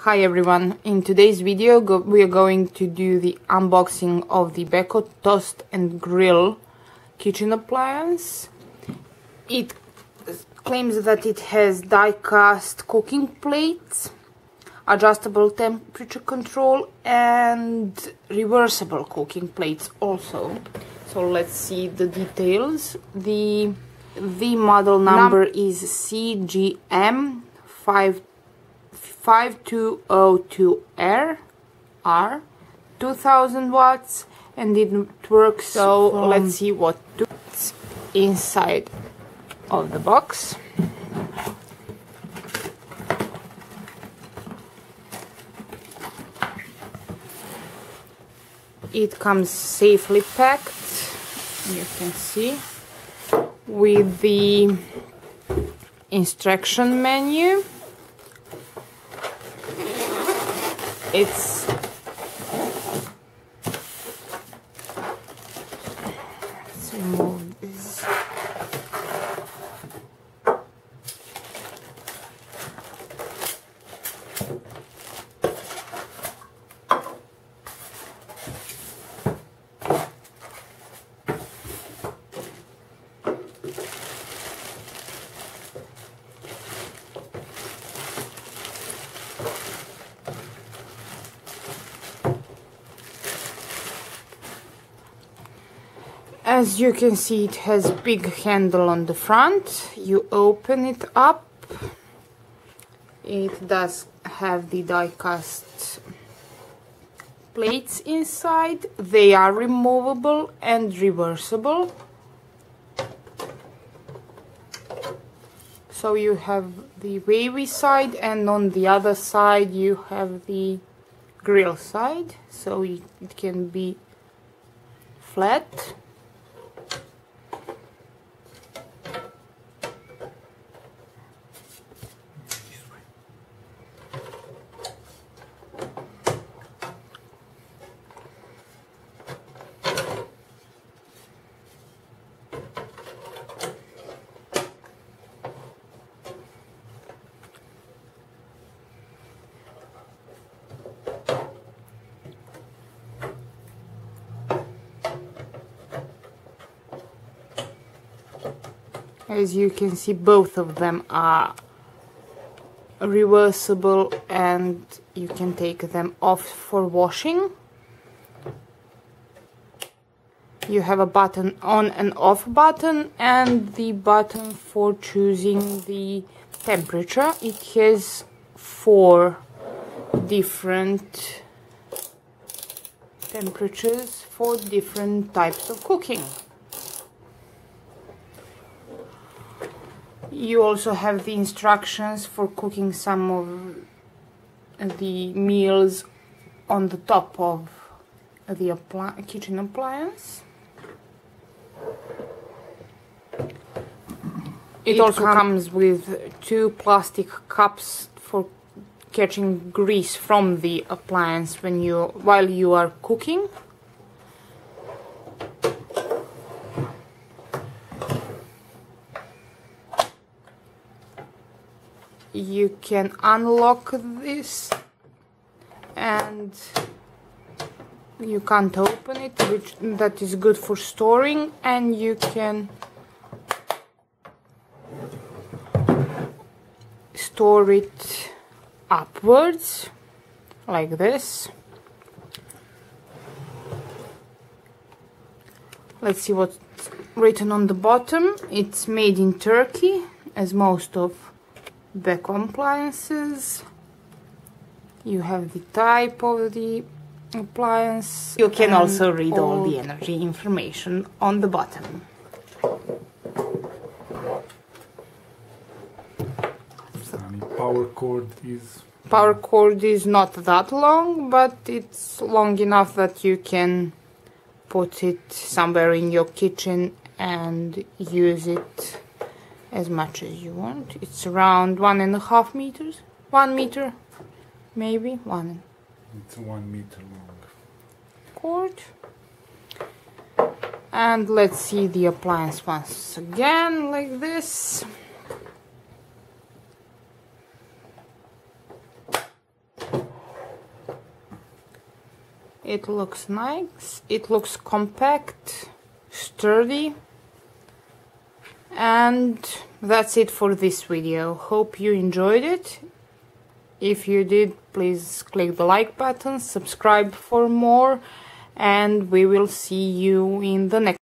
Hi everyone, in today's video we are going to do the unboxing of the Beko Toast and Grill kitchen appliance. It claims that it has die-cast cooking plates, adjustable temperature control and reversible cooking plates also. So let's see the details. The model number is CGM5202R, 2000 watts, and it works. So let's see what's inside of the box. It comes safely packed, you can see, with the instruction menu. Let's remove this. As you can see, it has a big handle on the front. You open it up. It does have the die-cast plates inside. They are removable and reversible. So you have the wavy side, and on the other side you have the grill side, so it can be flat. As you can see, both of them are reversible and you can take them off for washing. You have a button on and off button and the button for choosing the temperature. It has 4 different temperatures for different types of cooking. You also have the instructions for cooking some of the meals on the top of the kitchen appliance. It also comes with 2 plastic cups for catching grease from the appliance while you are cooking. You can unlock this and you can't open it, that is good for storing, and you can store it upwards like this. Let's see what's written on the bottom. It's made in Turkey, as most of Beko appliances. You have the type of the appliance. You can also read all the energy information on the bottom. Power cord is not that long, but it's long enough that you can put it somewhere in your kitchen and use it as much as you want. It's around 1.5 meters, 1 meter, maybe one. It's 1 meter long cord. And let's see the appliance once again, like this. It looks nice, it looks compact, sturdy, and that's it for this video. Hope you enjoyed it. If you did, please click the like button, subscribe for more, and we will see you in the next